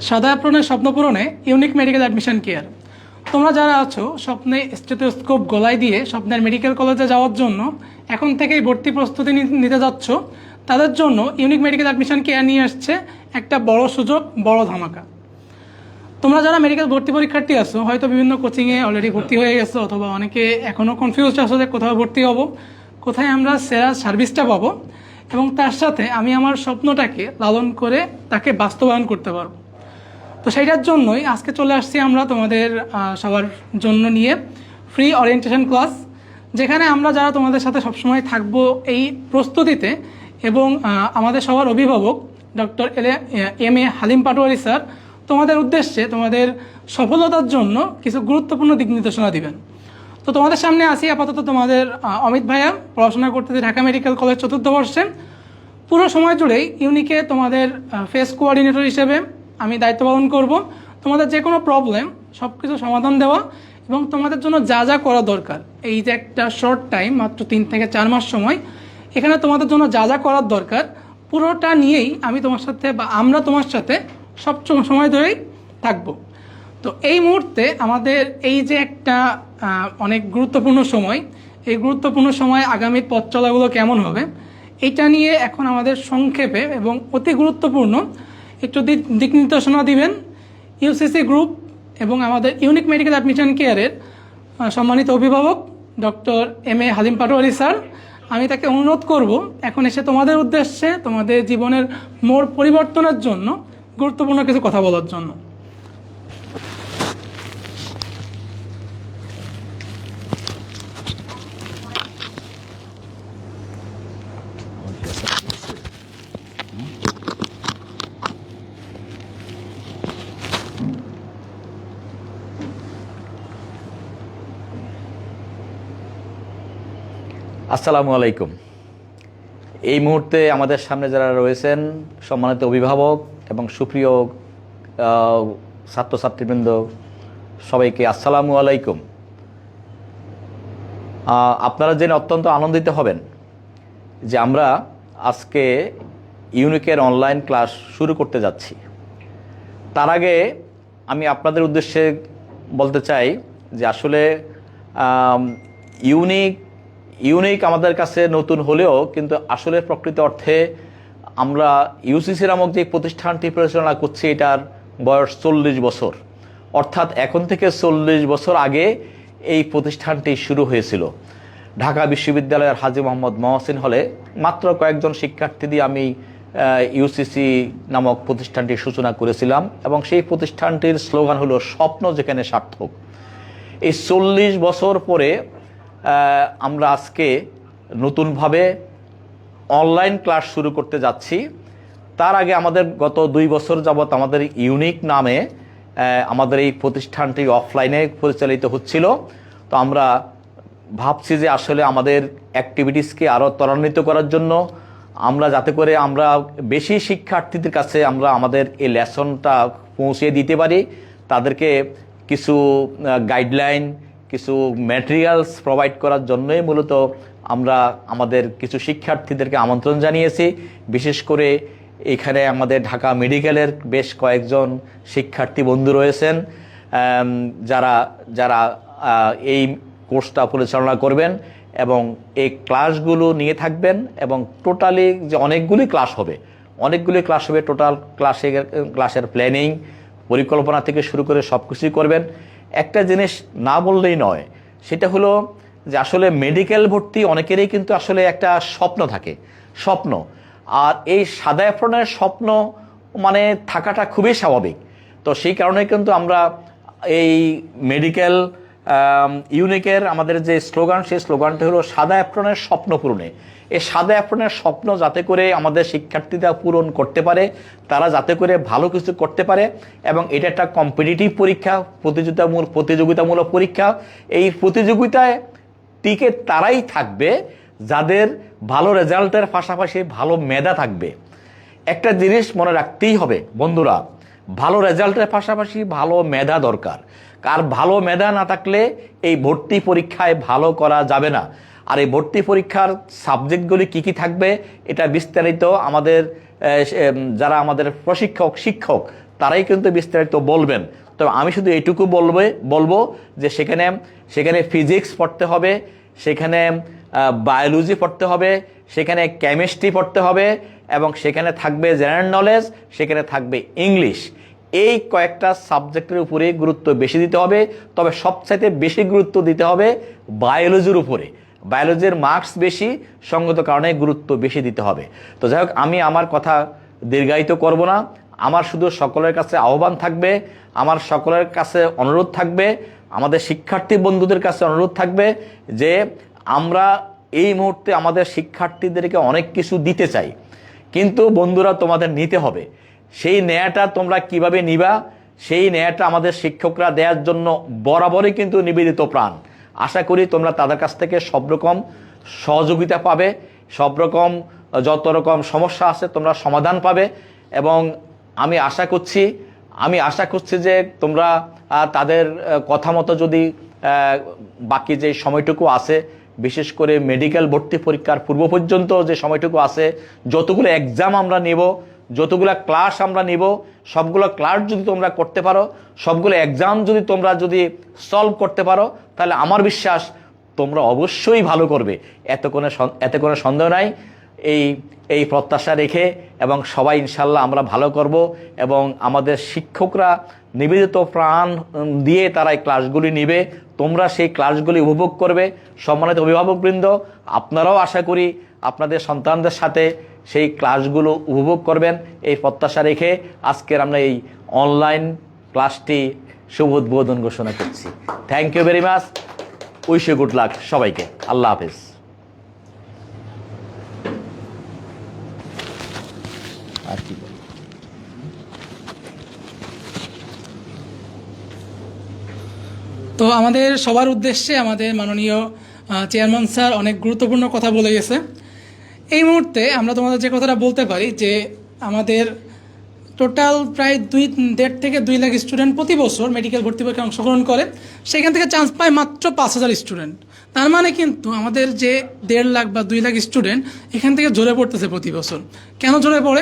সাদা অ্যাপ্রনের স্বপ্ন পূরণে ইউনিক মেডিকেল অ্যাডমিশন কেয়ার। তোমরা যারা আছো স্বপ্নে স্টেথোস্কোপ গলায় দিয়ে স্বপ্নের মেডিকেল কলেজে যাওয়ার জন্য এখন থেকেই ভর্তি প্রস্তুতি নিতে যাচ্ছ, তাদের জন্য ইউনিক মেডিকেল অ্যাডমিশন কেয়ার নিয়ে আসছে একটা বড় সুযোগ, বড় ধামাকা। তোমরা যারা মেডিকেল ভর্তি পরীক্ষার্থী আছো, হয়তো বিভিন্ন কোচিংয়ে অলরেডি ভর্তি হয়ে গেছো, অথবা অনেকে এখনও কনফিউজড আছো যে কোথাও ভর্তি হব, কোথায় আমরা সেরা সার্ভিসটা পাবো, এবং তার সাথে আমি আমার স্বপ্নটাকে লালন করে তাকে বাস্তবায়ন করতে পারবো। তো সেইটার জন্যই আজকে চলে আসছি আমরা তোমাদের সবার জন্য নিয়ে ফ্রি ওরিয়েন্টেশন ক্লাস, যেখানে আমরা যারা তোমাদের সাথে সবসময় থাকবো এই প্রস্তুতিতে, এবং আমাদের সবার অভিভাবক doctor M A Halim Patwari sir তোমাদের উদ্দেশ্যে তোমাদের সফলতার জন্য কিছু গুরুত্বপূর্ণ দিক নির্দেশনা দিবেন। তো তোমাদের সামনে আসি আপাতত তোমাদের অমিত ভাইয়া, পড়াশোনা করতেছে ঢাকা মেডিকেল কলেজ 4র্থ বর্ষে। পুরো সময় জুড়েই ইউনিকে তোমাদের ফেস কোঅর্ডিনেটর হিসেবে আমি দায়িত্ব পালন করব। তোমাদের যে কোনো প্রবলেম সব কিছু সমাধান দেওয়া, এবং তোমাদের জন্য যা যা করা দরকার, এই যে একটা শর্ট টাইম, মাত্র 3 থেকে 4 মাস সময়, এখানে তোমাদের জন্য যা যা করার দরকার পুরোটা নিয়েই আমি তোমার সাথে বা আমরা তোমার সাথে সব সময় ধরেই থাকবো। তো এই মুহূর্তে আমাদের এই যে একটা অনেক গুরুত্বপূর্ণ সময়, এই গুরুত্বপূর্ণ সময় আগামীর পথ চলাগুলো কেমন হবে, এটা নিয়ে এখন আমাদের সংক্ষেপে এবং অতি গুরুত্বপূর্ণ একটু দিক নির্দেশনা দিবেন ইউসিসি গ্রুপ এবং আমাদের ইউনিক মেডিকেল অ্যাডমিশন কেয়ারের সম্মানিত অভিভাবক doctor M A Halim Patwari sir. আমি তাকে অনুরোধ করব এখন এসে তোমাদের উদ্দেশ্যে তোমাদের জীবনের মোড় পরিবর্তনের জন্য গুরুত্বপূর্ণ কিছু কথা বলার জন্য। আসসালামু আলাইকুম। এই মুহূর্তে আমাদের সামনে যারা রয়েছেন সম্মানিত অভিভাবক এবং সুপ্রিয় ছাত্রছাত্রীবৃন্দ, সবাইকে আসসালামু আলাইকুম। আপনারা জেনে অত্যন্ত আনন্দিত হবেন যে আমরা আজকে ইউনিকের অনলাইন ক্লাস শুরু করতে যাচ্ছি। তার আগে আমি আপনাদের উদ্দেশ্যে বলতে চাই যে আসলে ইউনিক আমাদের কাছে নতুন হলেও কিন্তু আসলে প্রকৃত অর্থে আমরা ইউসিসি নামক যে প্রতিষ্ঠানটি পরিচালনা করছি এটার বয়স 40 বছর, অর্থাৎ এখন থেকে 40 বছর আগে এই প্রতিষ্ঠানটি শুরু হয়েছিল। ঢাকা বিশ্ববিদ্যালয়ের হাজী মোহাম্মদ মহসিন হলে মাত্র কয়েকজন শিক্ষার্থী দিয়ে আমি ইউসিসি নামক প্রতিষ্ঠানটির সূচনা করেছিলাম, এবং সেই প্রতিষ্ঠানটির স্লোগান হলো স্বপ্ন যেখানে সার্থক। এই 40 বছর পরে আমরা আজকে নতুনভাবে অনলাইন ক্লাস শুরু করতে যাচ্ছি। তার আগে আমাদের গত 2 বছর যাবৎ আমাদের ইউনিক নামে আমাদের এই প্রতিষ্ঠানটি অফলাইনে পরিচালিত হচ্ছিল। তো আমরা ভাবছি যে আসলে আমাদের অ্যাক্টিভিটিসকে আরও ত্বরান্বিত করার জন্য আমরা যাতে করে আমরা বেশি শিক্ষার্থীদের কাছে আমরা আমাদের এই লেসনটা পৌঁছে দিতে পারি, তাদেরকে কিছু গাইডলাইন, কিছু ম্যাটেরিয়ালস প্রোভাইড করার জন্যই মূলত আমরা আমাদের কিছু শিক্ষার্থীদেরকে আমন্ত্রণ জানিয়েছি। বিশেষ করে এখানে আমাদের ঢাকা মেডিকেলের বেশ কয়েকজন শিক্ষার্থী বন্ধু রয়েছেন যারা যারা এই কোর্সটা পরিচালনা করবেন এবং এই ক্লাসগুলো নিয়ে থাকবেন, এবং টোটালি যে অনেকগুলি ক্লাস হবে টোটাল ক্লাসের প্ল্যানিং, পরিকল্পনা থেকে শুরু করে সব কিছুই করবেন। একটা জিনিস না বললেই নয়, সেটা হলো যে আসলে মেডিকেল ভর্তি অনেকেরই কিন্তু আসলে একটা স্বপ্ন থাকে, স্বপ্ন। আর এই সাদা অ্যাপ্রনের স্বপ্ন মানে থাকাটা খুবই স্বাভাবিক। তো সেই কারণে কিন্তু আমরা এই মেডিকেল ইউনিকের আমাদের যে স্লোগান, সেই স্লোগানটা হলো সাদা অ্যাপ্রনের স্বপ্ন পূরণে। এই সাদা অ্যাপ্রনের স্বপ্ন যাতে করে আমাদের শিক্ষার্থীরা পূরণ করতে পারে, তারা যাতে করে ভালো কিছু করতে পারে, এবং এটা একটা কম্পিটিটিভ পরীক্ষা, প্রতিযোগিতামূলক পরীক্ষা। এই প্রতিযোগিতায় টিকে তারাই থাকবে যাদের ভালো রেজাল্টের পাশাপাশি ভালো মেধা থাকবে। একটা জিনিস মনে রাখতেই হবে বন্ধুরা, ভালো রেজাল্টের পাশাপাশি ভালো মেধা দরকার। আর ভালো মেধা না থাকলে এই ভর্তি পরীক্ষায় ভালো করা যাবে না। আর এই ভর্তি পরীক্ষার সাবজেক্টগুলি কি কি থাকবে এটা বিস্তারিত আমাদের যারা আমাদের প্রশিক্ষক শিক্ষক তারাই কিন্তু বিস্তারিত বলবেন। তবে আমি শুধু এইটুকু বলবো যে সেখানে ফিজিক্স পড়তে হবে, সেখানে বায়োলজি পড়তে হবে, সেখানে কেমিস্ট্রি পড়তে হবে, এবং সেখানে থাকবে জেনারেল নলেজ, সেখানে থাকবে ইংলিশ। এই কয়েকটা সাবজেক্টের উপরে গুরুত্ব বেশি দিতে হবে। তবে সবচাইতে বেশি গুরুত্ব দিতে হবে বায়োলজির উপরে। বায়োলজির মার্কস বেশি, সঙ্গত কারণে গুরুত্ব বেশি দিতে হবে। তো যাই হোক, আমি আমার কথা দীর্ঘায়িত করব না। আমার শুধু সকলের কাছে আহ্বান থাকবে, আমার সকলের কাছে অনুরোধ থাকবে, আমাদের শিক্ষার্থী বন্ধুদের কাছে অনুরোধ থাকবে যে আমরা এই মুহূর্তে আমাদের শিক্ষার্থীদেরকে অনেক কিছু দিতে চাই, কিন্তু বন্ধুরা তোমাদের নিতে হবে। সেই ন্যায়টা তোমরা কিভাবে নিবা, সেই ন্যায়টা আমাদের শিক্ষকরা দেওয়ার জন্য বরাবরই কিন্তু নিবেদিত প্রাণ। আশা করি তোমরা তাদের কাছ থেকে সব রকম সহযোগিতা পাবে, সব রকম যত রকম সমস্যা আছে তোমরা সমাধান পাবে। এবং আমি আশা করছি যে তোমরা তাদের কথা মতো যদি বাকি যে সময়টুকু আছে, বিশেষ করে মেডিকেল ভর্তি পরীক্ষার পূর্ব পর্যন্ত যে সময়টুকু আছে, যতগুলো এক্সাম আমরা নেব, যতগুলো ক্লাস আমরা নেব, সবগুলো ক্লাস যদি তোমরা করতে পারো, সবগুলো এক্সাম যদি তোমরা সলভ করতে পারো, তাহলে আমার বিশ্বাস তোমরা অবশ্যই ভালো করবে, এতে কোনো সন্দেহ নাই। এই প্রত্যাশা রেখে এবং সবাই ইনশাল্লাহ আমরা ভালো করব, এবং আমাদের শিক্ষকরা নিবেদিত প্রাণ দিয়ে তারা এই ক্লাসগুলি নেবে, তোমরা সেই ক্লাসগুলি উপভোগ করবে। সম্মানিত অভিভাবকবৃন্দ, আপনারাও আশা করি আপনাদের সন্তানদের সাথে সেই ক্লাসগুলো উপভোগ করবেন, এই প্রত্যাশা রেখে আজকের আমরা এই অনলাইন ক্লাসটি শুভ উদ্বোধন ঘোষণা করছি। Thank you very much, wish you good luck সবাইকে। আল্লাহ হাফেজ। আর কি তো আমাদের সবার উদ্দেশ্যে আমাদের মাননীয় চেয়ারম্যান স্যার অনেক গুরুত্বপূর্ণ কথা বলে গেছে। এই মুহূর্তে আমরা তোমাদের যে কথাটা বলতে পারি যে আমাদের টোটাল প্রায় 1.5 থেকে 2 লাখ স্টুডেন্ট প্রতি বছর মেডিকেল ভর্তি পরীক্ষায় অংশগ্রহণ করে, সেখান থেকে চান্স পায় মাত্র 5,000 স্টুডেন্ট। তার মানে কিন্তু আমাদের যে 1.5 লাখ বা 2 লাখ স্টুডেন্ট এখান থেকে ঝরে পড়তেছে প্রতি বছর। কেন ঝরে পড়ে?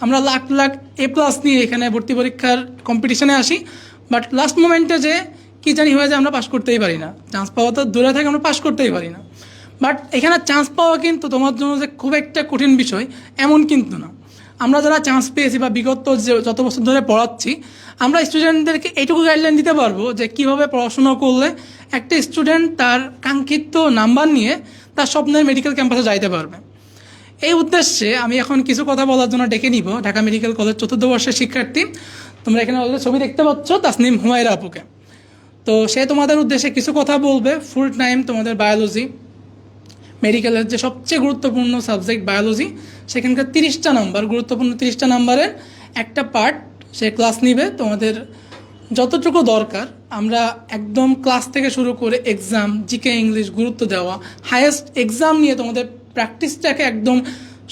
আমরা লাখ লাখ A+ নিয়ে এখানে ভর্তি পরীক্ষার কম্পিটিশনে আসি, বাট লাস্ট মোমেন্টে যে কী জানি হয়ে যায় আমরা পাস করতেই পারি না। চান্স পাওয়া তো দূরে থাকে, আমরা পাস করতেই পারি না। বাট এখানে চান্স পাওয়া কিন্তু তোমার জন্য যে খুব একটা কঠিন বিষয় এমন কিন্তু না। আমরা যারা চান্স পেয়েছি বা বিগত যে যত বছর ধরে পড়াচ্ছি, আমরা স্টুডেন্টদেরকে এইটুকু গাইডলাইন দিতে পারবো যে কীভাবে পড়াশোনা করলে একটা স্টুডেন্ট তার কাঙ্ক্ষিত নাম্বার নিয়ে তার স্বপ্নের মেডিকেল ক্যাম্পাসে যাইতে পারবে। এই উদ্দেশ্যে আমি এখন কিছু কথা বলার জন্য ডেকে নিব ঢাকা মেডিকেল কলেজ 4th বর্ষের শিক্ষার্থী। তোমরা এখানে অলরেডি ছবি দেখতে পাচ্ছ, তাসনিম হুমায়রা আপুকে। তো সে তোমাদের উদ্দেশ্যে কিছু কথা বলবে। ফুল টাইম তোমাদের বায়োলজি মেডিকেলের যে সবচেয়ে গুরুত্বপূর্ণ সাবজেক্ট বায়োলজি, সেখানকার 30টা নাম্বার, গুরুত্বপূর্ণ 30টা নাম্বারের একটা পার্ট সে ক্লাস নিবে। তোমাদের যতটুকু দরকার আমরা একদম ক্লাস থেকে শুরু করে এক্সাম, জিকে, ইংলিশ গুরুত্ব দেওয়া, হায়েস্ট এক্সাম নিয়ে তোমাদের প্র্যাকটিসটাকে একদম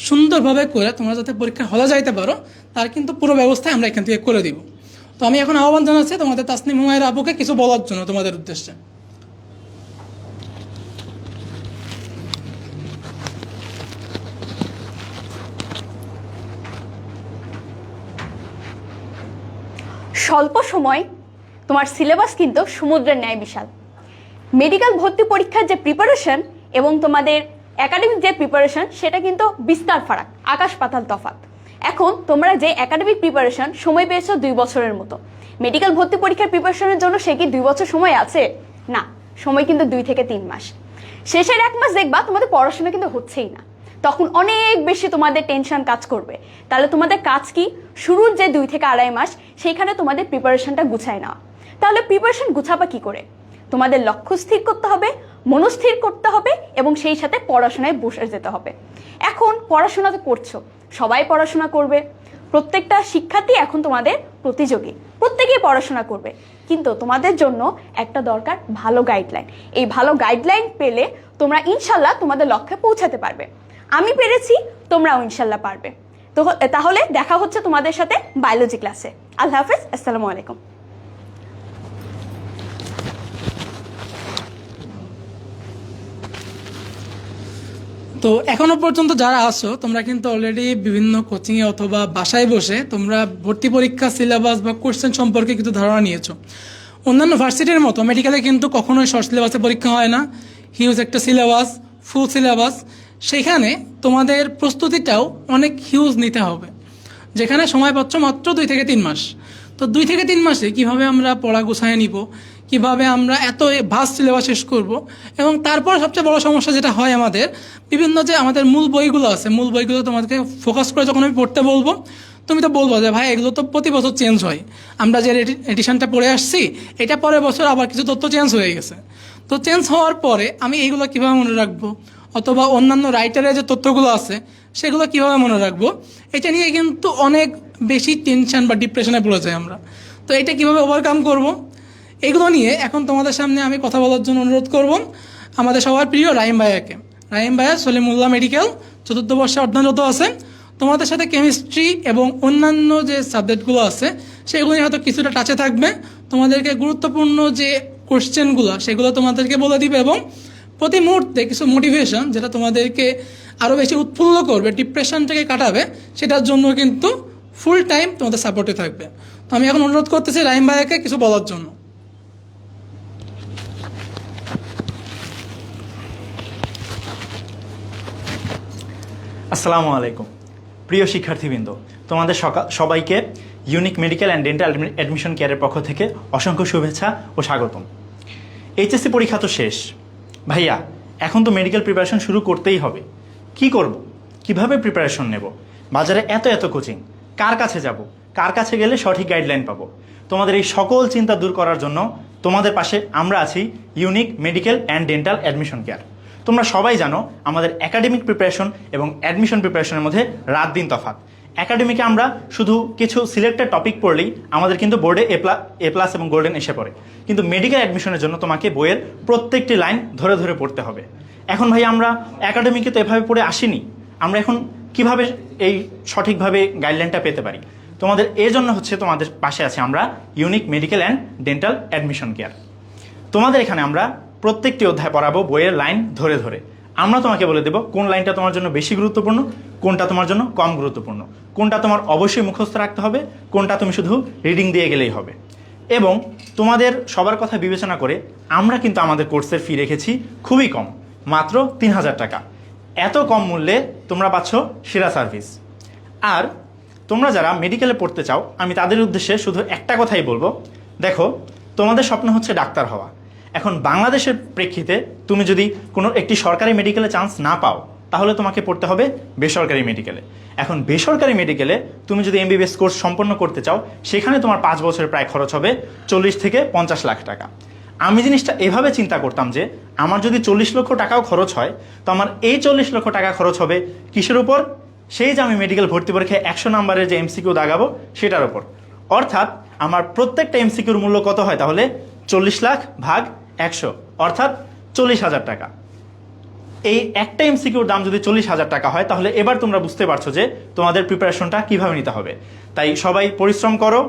সুন্দরভাবে করে তোমরা যাতে পরীক্ষা হলে যাইতে পারো তার কিন্তু পুরো ব্যবস্থা আমরা এখান থেকে করে দিব। তো আমি এখন আহ্বান জানাচ্ছি তোমাদের তাসনিম হুমায়রা আপুকে কিছু বলার জন্য তোমাদের উদ্দেশ্যে। স্বল্প সময় তোমার সিলেবাস কিন্তু সমুদ্রের ন্যায় বিশাল। মেডিকেল ভর্তি পরীক্ষার যে প্রিপারেশন এবং তোমাদের একাডেমিক যে প্রিপারেশন সেটা কিন্তু বিস্তার ফারাক, আকাশ পাতাল তফাৎ। এখন তোমরা যে একাডেমিক প্রিপারেশন সময় পেয়েছো 2 বছরের মতো, মেডিকেল ভর্তি পরীক্ষার প্রিপারেশনের জন্য সে কি 2 বছর সময় আছে? না, সময় কিন্তু 2 থেকে 3 মাস। শেষের 1 মাস দেখবা তোমাদের পড়াশোনা কিন্তু হচ্ছেই না, তখন অনেক বেশি তোমাদের টেনশন কাজ করবে। তাহলে তোমাদের কাজ কি? শুরুর যে 2 থেকে 2.5 মাস সেইখানে তোমাদের প্রিপারেশনটা গুছায় নেওয়া। তাহলে প্রিপারেশন গুছাবা কি করে? তোমাদের লক্ষ্য স্থির করতে হবে, মনস্থির করতে হবে এবং সেই সাথে পড়াশোনায় বসে যেতে হবে। এখন পড়াশোনা তো করছো, সবাই পড়াশোনা করবে, প্রত্যেকটা শিক্ষার্থী এখন তোমাদের প্রতিযোগী, প্রত্যেকেই পড়াশোনা করবে, কিন্তু তোমাদের জন্য একটা দরকার ভালো গাইডলাইন। এই ভালো গাইডলাইন পেলে তোমরা ইনশাল্লাহ তোমাদের লক্ষ্যে পৌঁছাতে পারবে। আমি পেরেছি, তোমরাও ইনশাল্লাহ পারবে। তো তাহলে দেখা হচ্ছে তোমাদের সাথে বায়োলজি ক্লাসে। আল্লাহ হাফেজ, আসসালামু আলাইকুম। তো এখনো পর্যন্ত যারা আসো তোমরা কিন্তু অলরেডি বিভিন্ন কোচিংয়ে অথবা বাসায় বসে তোমরা ভর্তি পরীক্ষা সিলেবাস বা কোশ্চেন সম্পর্কে কিছু ধারণা নিয়েছো। অন্যান্য ভার্সিটির মতো মেডিকেলে কিন্তু কখনোই শর্ট সিলেবাসে পরীক্ষা হয় না, হিউজ একটা সিলেবাস, ফুল সিলেবাস। সেখানে তোমাদের প্রস্তুতিটাও অনেক হিউজ নিতে হবে, যেখানে সময় পাচ্ছ মাত্র 2 থেকে 3 মাস। তো 2 থেকে 3 মাসে কিভাবে আমরা পড়া গুছায় নিব, কিভাবে আমরা এত ভাস্ট সিলেবাস শেষ করব, এবং তারপর সবচেয়ে বড় সমস্যা যেটা হয় আমাদের বিভিন্ন যে আমাদের মূল বইগুলো আছে, মূল বইগুলো তোমাদেরকে ফোকাস করে যখন আমি পড়তে বলবো, তুমি তো বলবো যে ভাই এগুলো তো প্রতি বছর চেঞ্জ হয়, আমরা যে এডিশনটা পড়ে আসছি এটা পরের বছর আবার কিছু তথ্য চেঞ্জ হয়ে গেছে। তো চেঞ্জ হওয়ার পরে আমি এইগুলো কীভাবে মনে রাখবো, অথবা অন্যান্য রাইটারের যে তথ্যগুলো আছে সেগুলো কীভাবে মনে রাখবো, এটা নিয়ে কিন্তু অনেক বেশি টেনশন বা ডিপ্রেশনে পড়ে যাই আমরা। তো এটা কীভাবে ওভারকাম করব, এগুলো নিয়ে এখন তোমাদের সামনে আমি কথা বলার জন্য অনুরোধ করব আমাদের সবার প্রিয় রাহিম ভাইয়াকে। রাহিম ভাইয়া সলিমুল্লাহ মেডিকেল 4th বর্ষে অধ্যয়নরত আছে। তোমাদের সাথে কেমিস্ট্রি এবং অন্যান্য যে সাবজেক্টগুলো আছে সেগুলো নিয়ে হয়তো কিছুটা টাচে থাকবে, তোমাদেরকে গুরুত্বপূর্ণ যে কোশ্চেনগুলো সেগুলো তোমাদেরকে বলে দিবে, এবং প্রতি মুহূর্তে কিছু মোটিভেশন যেটা তোমাদেরকে আরও বেশি উৎফুল্ল করবে, ডিপ্রেশন থেকে কাটাবে, সেটার জন্য কিন্তু ফুল টাইম তোমাদের সাপোর্টে থাকবে। তো আমি এখন অনুরোধ করতেছি রাহিম ভাইয়াকে কিছু বলার জন্য। আসসালামু আলাইকুম প্রিয় শিক্ষার্থীবৃন্দ, তোমাদের সবাইকে unique medical and dental admission কেয়ারের পক্ষ থেকে অসংখ্য শুভেচ্ছা ও স্বাগতম। এইচএসসি পরীক্ষা তো শেষ ভাইয়া, এখন তো মেডিকেল প্রিপারেশন শুরু করতেই হবে। কি করব, কিভাবে প্রিপারেশন নেব, বাজারে এত এত কোচিং, কার কাছে যাব, কার কাছে গেলে সঠিক গাইডলাইন পাবো? তোমাদের এই সকল চিন্তা দূর করার জন্য তোমাদের পাশে আমরা আছি unique medical and dental admission care. তোমরা সবাই জানো আমাদের একাডেমিক প্রিপারেশন এবং অ্যাডমিশন প্রিপারেশনের মধ্যে রাত দিন তফাৎ। একাডেমিকে আমরা শুধু কিছু সিলেক্টেড টপিক পড়লেই আমাদের কিন্তু বোর্ডে এ প্লাস এবং গোল্ডেন এসে পড়ে, কিন্তু মেডিকেল অ্যাডমিশনের জন্য তোমাকে বইয়ের প্রত্যেকটি লাইন ধরে ধরে পড়তে হবে। এখন ভাই আমরা একাডেমিকে তো এভাবে পড়ে আসিনি, আমরা এখন কিভাবে এই সঠিকভাবে গাইডলাইনটা পেতে পারি? তোমাদের এর জন্য হচ্ছে তোমাদের পাশে আছে আমরা unique medical and dental admission care. তোমাদের এখানে আমরা প্রত্যেকটি অধ্যায় পড়াবো বইয়ের লাইন ধরে ধরে। আমরা তোমাকে বলে দেব কোন লাইনটা তোমার জন্য বেশি গুরুত্বপূর্ণ, কোনটা তোমার জন্য কম গুরুত্বপূর্ণ, কোনটা তোমার অবশ্যই মুখস্থ রাখতে হবে, কোনটা তুমি শুধু রিডিং দিয়ে গেলেই হবে। এবং তোমাদের সবার কথা বিবেচনা করে আমরা কিন্তু আমাদের কোর্সের ফি রেখেছি খুবই কম, মাত্র 3000 টাকা। এত কম মূল্যে তোমরা পাচ্ছ সেরা সার্ভিস। আর তোমরা যারা মেডিকেলে পড়তে চাও, আমি তাদের উদ্দেশ্যে শুধু একটা কথাই বলবো, দেখো তোমাদের স্বপ্ন হচ্ছে ডাক্তার হওয়া। এখন বাংলাদেশের প্রেক্ষিতে তুমি যদি কোনো একটি সরকারি মেডিকেলে চান্স না পাও, তাহলে তোমাকে পড়তে হবে বেসরকারি মেডিকেলে। এখন বেসরকারি মেডিকেলে তুমি যদি এমবিবিএস কোর্স সম্পন্ন করতে চাও, সেখানে তোমার 5 বছরের প্রায় খরচ হবে 40 থেকে 50 লাখ টাকা। আমি জিনিসটা এভাবে চিন্তা করতাম যে আমার যদি 40 লক্ষ টাকাও খরচ হয়, তো আমার এই 40 লক্ষ টাকা খরচ হবে কিসের উপর? সেই যে আমি মেডিকেল ভর্তি পরীক্ষায় 100 নম্বরের যে এমসিকিউ দাগাবো সেটার উপর। অর্থাৎ আমার প্রত্যেকটা এমসিকিউর মূল্য কত হয় তাহলে? 40 লাখ ভাগ 100, অর্থাৎ 40,000 টাকা। এই একটা এমসিকিউর দাম যদি 40,000 টাকা হয়, তাহলে এবার তোমরা বুঝতে পারছো যে তোমাদের প্রিপারেশনটা কিভাবে নিতে হবে। তাই সবাই পরিশ্রম করো,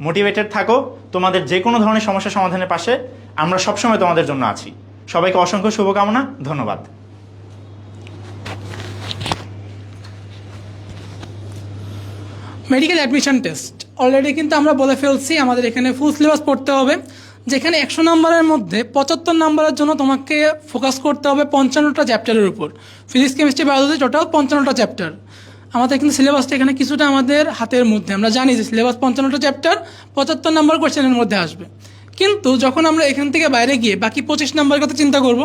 মোটিভেটেড থাকো, তোমাদের যে কোনো ধরনের সমস্যা সমাধানের পাশে আমরা সবসময় তোমাদের জন্য আছি। সবাইকে অসংখ্য শুভকামনা, ধন্যবাদ। মেডিকেল অ্যাডমিশন টেস্ট অলরেডি কিন্তু আমরা বলে ফেলছি, আমাদের এখানে ফুল সিলেবাস পড়তে হবে, যেখানে 100 নম্বরের মধ্যে 75 নম্বরের জন্য তোমাকে ফোকাস করতে হবে 55টা চ্যাপ্টারের উপর। ফিজিক্স, কেমিস্ট্রি, বায়োলজি টোটাল 55টা চ্যাপ্টার। আমাদের কিন্তু সিলেবাসটা এখানে কিছুটা আমাদের হাতের মধ্যে, আমরা জানি যে সিলেবাস 55টা চ্যাপ্টার 75 নম্বর কোয়েশ্চেনের মধ্যে আসবে। কিন্তু যখন আমরা এখান থেকে বাইরে গিয়ে বাকি 25 নম্বরের কথা চিন্তা করব,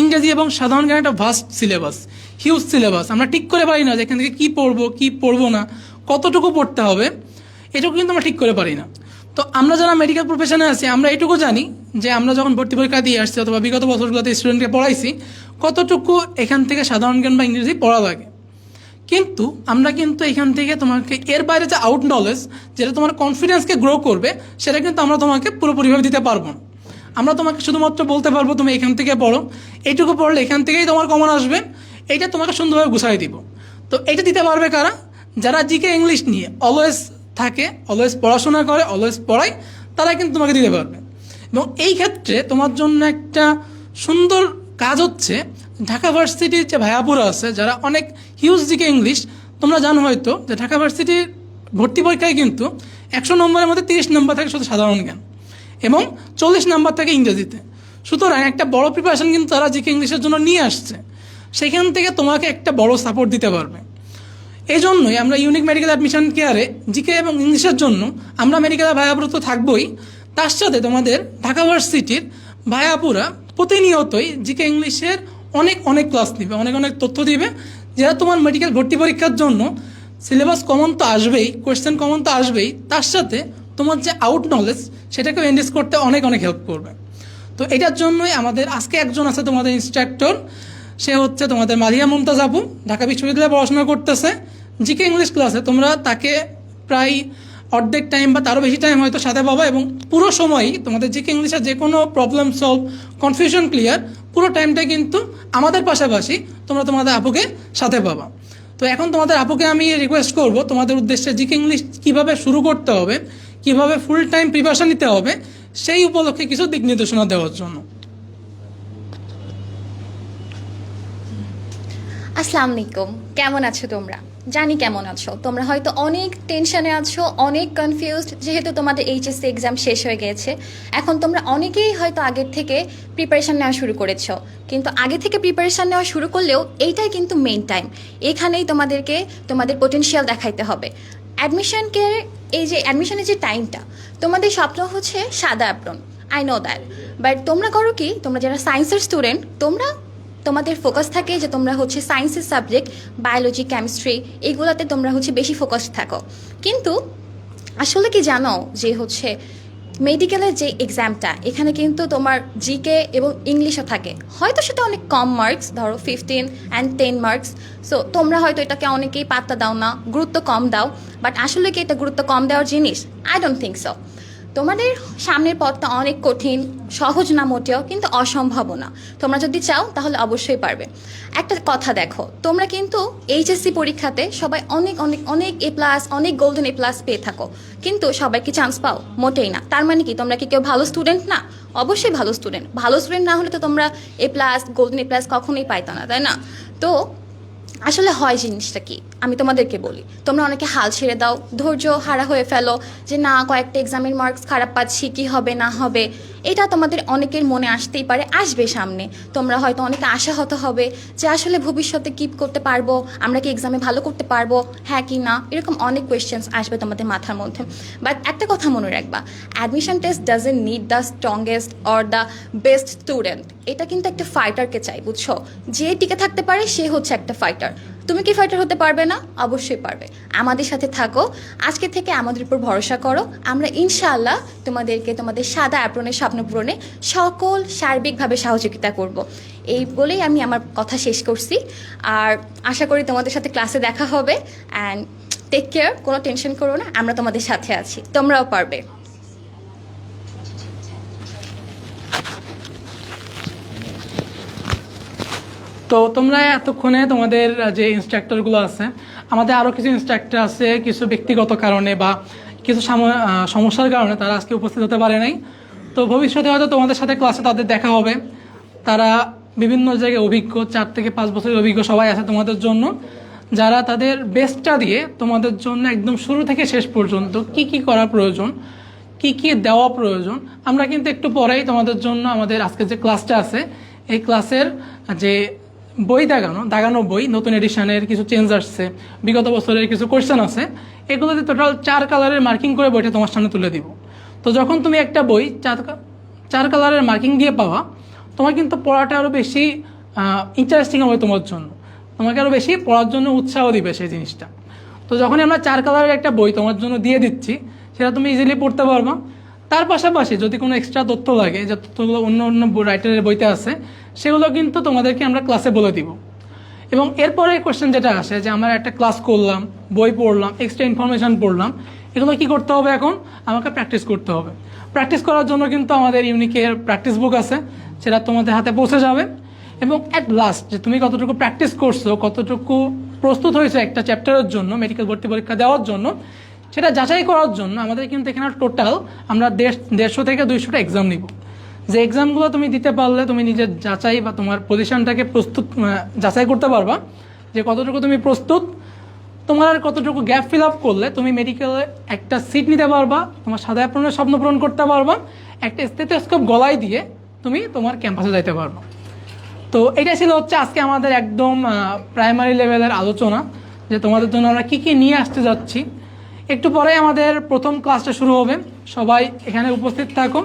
ইংরেজি এবং সাধারণ জ্ঞান একটা ভাস্ট সিলেবাস, হিউজ সিলেবাস, আমরা ঠিক করে পারি না যে এখান থেকে কী পড়বো কী পড়বো না, কতটুকু পড়তে হবে, এটুকু কিন্তু আমরা ঠিক করে পারি না। তো আমরা যারা মেডিকেল প্রফেশনে আছি, আমরা এটুকু জানি যে আমরা যখন ভর্তি পরীক্ষা দিয়ে আসছি অথবা বিগত বছরগুলোতে স্টুডেন্টকে পড়াইছি, কতটুকু এখান থেকে সাধারণ জ্ঞান বা ইংরেজি পড়া লাগে। কিন্তু আমরা কিন্তু এখান থেকে তোমাকে এর বাইরে যে আউট নলেজ, যেটা তোমার কনফিডেন্সকে গ্রো করবে, সেটা কিন্তু আমরা তোমাকে পুরোপুরিভাবে দিতে পারবো না। আমরা তোমাকে শুধুমাত্র বলতে পারবো তুমি এখান থেকে পড়ো, এইটুকু পড়লে এখান থেকেই তোমার কমন আসবে, এইটা তোমাকে সুন্দরভাবে গুছাই দিব। তো এইটা দিতে পারবে কারা? যারা জিকে ইংলিশ নিয়ে অলওয়েজ থাকে, অলওয়েজ পড়াশোনা করে, অলওয়েজ পড়ায়, তারা কিন্তু তোমাকে দিতে পারবে। এবং এই ক্ষেত্রে তোমার জন্য একটা সুন্দর কাজ হচ্ছে ঢাকা ভার্সিটির যে ভাইয়াপুরা আছে যারা অনেক হিউজ জিকে ইংলিশ, তোমরা জানো হয়তো যে ঢাকা ভার্সিটির ভর্তি পরীক্ষায় কিন্তু 100 নম্বরের মধ্যে 30 নম্বর থাকে শুধু সাধারণ জ্ঞান এবং 40 নম্বর থাকে ইংরেজিতে। সুতরাং একটা বড় প্রিপারেশন কিন্তু তারা জিকে ইংলিশের জন্য নিয়ে আসছে, সেখান থেকে তোমাকে একটা বড় সাপোর্ট দিতে পারবে। এই জন্যই আমরা ইউনিক মেডিকেল অ্যাডমিশন কেয়ারে জিকে এবং ইংলিশের জন্য আমরা মেডিকেল ভাইয়াপুরা তো থাকবোই, তার সাথে তোমাদের ঢাকা ভার্সিটির ভাইয়াপুরা প্রতিনিয়তই জিকে ইংলিশের অনেক অনেক ক্লাস দিবে, অনেক অনেক তথ্য দিবে, যেটা তোমার মেডিকেল ভর্তি পরীক্ষার জন্য সিলেবাস কমন তো আসবেই, কোয়েশ্চেন কমন তো আসবেই, তার সাথে তোমার যে আউট নলেজ সেটাকেও এনরিচ করতে অনেক অনেক হেল্প করবে। তো এটার জন্যই আমাদের আজকে একজন আছে তোমাদের ইনস্ট্রাক্টর, সে হচ্ছে তোমাদের মারিয়া মুমতাজ আপু, ঢাকা বিশ্ববিদ্যালয়ে পড়াশোনা করতেছে জিকে ইংলিশ ক্লাসে। তোমরা তাকে প্রায় অর্ধেক টাইম বা তারও বেশি টাইম হয়তো সাথে পাবা এবং পুরো সময়ই তোমাদের জিকে ইংলিশের যে কোনো প্রবলেম সলভ, কনফিউশন ক্লিয়ার, পুরো টাইমটা কিন্তু আমাদের পাশাপাশি তোমরা তোমাদের আপুকে সাথে পাবা। তো এখন তোমাদের আপুকে আমি রিকোয়েস্ট করব তোমাদের উদ্দেশ্যে জিকে ইংলিশ কীভাবে শুরু করতে হবে, কীভাবে ফুল টাইম প্রিপারেশন নিতে হবে, সেই উপলক্ষে কিছু দিক নির্দেশনা দেওয়ার জন্য। আসসালামু আলাইকুম, কেমন আছো তোমরা? জানি কেমন আছো তোমরা, হয়তো অনেক টেনশনে আছো, অনেক কনফিউজড, যেহেতু তোমাদের এইচএসসি এক্সাম শেষ হয়ে গেছে। এখন তোমরা অনেকেই হয়তো আগের থেকে প্রিপারেশান নেওয়া শুরু করেছো, কিন্তু আগে থেকে প্রিপারেশান নেওয়া শুরু করলেও এইটাই কিন্তু মেইন টাইম, এখানেই তোমাদেরকে তোমাদের পোটেনশিয়াল দেখাইতে হবে। অ্যাডমিশনকে এই যে অ্যাডমিশনের যে টাইমটা, তোমাদের স্বপ্ন হচ্ছে সাদা apron, I know that, but তোমরা করো কি, তোমরা যারা সায়েন্সের স্টুডেন্ট, তোমাদের ফোকাস থাকে যে তোমরা হচ্ছে সায়েন্সের সাবজেক্ট, বায়োলজি, কেমিস্ট্রি, এইগুলোতে তোমরা হচ্ছে বেশি ফোকাস থাকো। কিন্তু আসলে কি জানো যে হচ্ছে মেডিকেলের যে এক্সামটা, এখানে কিন্তু তোমার জিকে এবং ইংলিশও থাকে, হয়তো সেটা অনেক কম মার্কস, ধরো 15 and 10 মার্কস। সো তোমরা হয়তো এটাকে অনেকেই পাত্তা দাও না, গুরুত্ব কম দাও, বাট আসলে কি এটা গুরুত্ব কম দেওয়ার জিনিস? I don't think so. তোমাদের সামনের পথটা অনেক কঠিন, সহজ না মোটেও, কিন্তু অসম্ভব না। তোমরা যদি চাও তাহলে অবশ্যই পারবে। একটা কথা দেখো, তোমরা কিন্তু এইচএসসি পরীক্ষাতে সবাই অনেক অনেক অনেক A+, অনেক গোল্ডেন A+ পেয়ে থাকো, কিন্তু সবাই কি চান্স পাও? মোটেই না। তার মানে কি তোমরা কি কেউ ভালো স্টুডেন্ট না? অবশ্যই ভালো স্টুডেন্ট। ভালো স্টুডেন্ট না হলে তো তোমরা A+, গোল্ডেন A+ কখনোই পাইতো না, তাই না? তো আসলে হয় জিনিসটা কি আমি তোমাদেরকে বলি, তোমরা অনেকে হাল ছেড়ে দাও, ধৈর্য হারা হয়ে ফেলো, যে না কয়েকটা এক্সামের মার্কস খারাপ পাচ্ছি, কি হবে না হবে। এটা তোমাদের অনেকের মনে আসতেই পারে, আসবে সামনে। তোমরা হয়তো অনেকে আশাহত হবে যে আসলে ভবিষ্যতে কি করতে পারবো, আমরা কি এক্সামে ভালো করতে পারবো, হ্যাঁ কি না, এরকম অনেক কোয়েশ্চেন্স আসবে তোমাদের মাথার মধ্যে। বাট একটা কথা মনে রাখবা, admission test doesn't need the strongest or the best student. এটা কিন্তু একটা ফাইটারকে চাই, বুঝছো? যে টিকে থাকতে পারে সে হচ্ছে একটা ফাইটার। তুমি কি ফাইটার হতে পারবে না? অবশ্যই পারবে। আমাদের সাথে থাকো, আজকে থেকে আমাদের উপর ভরসা করো। আমরা ইনশাআল্লাহ তোমাদেরকে তোমাদের সাদা অ্যাপ্রনের স্বপ্ন পূরণে সকল সার্বিকভাবে সহযোগিতা করব। এই বলেই আমি আমার কথা শেষ করছি। আর আশা করি তোমাদের সাথে ক্লাসে দেখা হবে। অ্যান্ড টেক কেয়ার, কোনো টেনশন করো না, আমরা তোমাদের সাথে আছি, তোমরাও পারবে। তো তোমরা এতক্ষণে তোমাদের যে ইনস্ট্রাক্টরগুলো আছে, আমাদের আরও কিছু ইনস্ট্রাক্টর আছে, কিছু ব্যক্তিগত কারণে বা কিছু সমস্যার কারণে তারা আজকে উপস্থিত হতে পারে নাই। তো ভবিষ্যতে হয়তো তোমাদের সাথে ক্লাসে তাদের দেখা হবে। তারা বিভিন্ন জায়গায় অভিজ্ঞ, 4 থেকে 5 বছরের অভিজ্ঞ সবাই আছে তোমাদের জন্য, যারা তাদের বেস্টটা দিয়ে তোমাদের জন্য একদম শুরু থেকে শেষ পর্যন্ত কি কি করা প্রয়োজন, কি কি দেওয়া প্রয়োজন, আমরা কিন্তু একটু পরেই তোমাদের জন্য আমাদের আজকে যে ক্লাসটা আছে, এই ক্লাসের যে বই দাগানো বই, নতুন এডিশনের কিছু চেঞ্জ আসছে, বিগত বছরের কিছু কোয়েশ্চেন আছে, এগুলোতে টোটাল 4 কালারের মার্কিং করে বইটা তোমার সামনে তুলে দিব। তো যখন তুমি একটা বই 4 কালারের মার্কিং দিয়ে পাওয়া, তোমার কিন্তু পড়াটা আরও বেশি ইন্টারেস্টিং হবে তোমার জন্য, তোমাকে আরও বেশি পড়ার জন্য উৎসাহ দিবে সেই জিনিসটা। তো যখনই আমরা 4 কালারের একটা বই তোমার জন্য দিয়ে দিচ্ছি, সেটা তুমি ইজিলি পড়তে পারবা। তার পাশাপাশি যদি কোনো এক্সট্রা তথ্য লাগে, যে তথ্যগুলো অন্য অন্য রাইটারের বইতে আছে, সেগুলো কিন্তু তোমাদেরকে আমরা ক্লাসে বলে দিব। এবং এরপরে কোয়েশ্চেন যেটা আসে যে আমরা একটা ক্লাস করলাম, বই পড়লাম, এক্সট্রা ইনফরমেশান পড়লাম, এগুলো কি করতে হবে? এখন আমাকে প্র্যাকটিস করতে হবে। প্র্যাকটিস করার জন্য কিন্তু আমাদের ইউনিকের প্র্যাকটিস বুক আছে, সেটা তোমাদের হাতে পৌঁছে যাবে। এবং অ্যাট লাস্ট যে তুমি কতটুকু প্র্যাকটিস করছো, কতটুকু প্রস্তুত হয়েছে একটা চ্যাপ্টারের জন্য, মেডিকেল ভর্তি পরীক্ষা দেওয়ার জন্য, সেটা যাচাই করার জন্য আমাদের কিন্তু এখানে টোটাল আমরা 150 থেকে 200টা এক্সাম নিব। যে এক্সামগুলো তুমি দিতে পারলে তুমি নিজের যাচাই বা তোমার পজিশনটাকে যাচাই করতে পারবা যে কতটুকু তুমি প্রস্তুত, তোমার আর কতটুকু গ্যাপ ফিল আপ করলে তুমি মেডিকেলে একটা সিট নিতে পারবা, তোমার সাদা অ্যাপ্রনের স্বপ্ন পূরণ করতে পারবা, একটা স্টেথোস্কোপ গলায় দিয়ে তুমি তোমার ক্যাম্পাসে যাইতে পারবা। তো এটা ছিল হচ্ছে আজকে আমাদের একদম প্রাইমারি লেভেলের আলোচনা, যে তোমাদের জন্য আমরা কী কী নিয়ে আসতে যাচ্ছি। একটু পরে আমাদের প্রথম ক্লাসটা শুরু হবে, সবাই এখানে উপস্থিত থাকুন,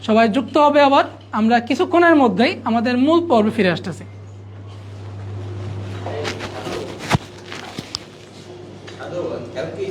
সবাই যুক্ত হবে। আবার আমরা কিছুক্ষণের মধ্যেই আমাদের মূল পর্বে ফিরে আসতেছি। Help me.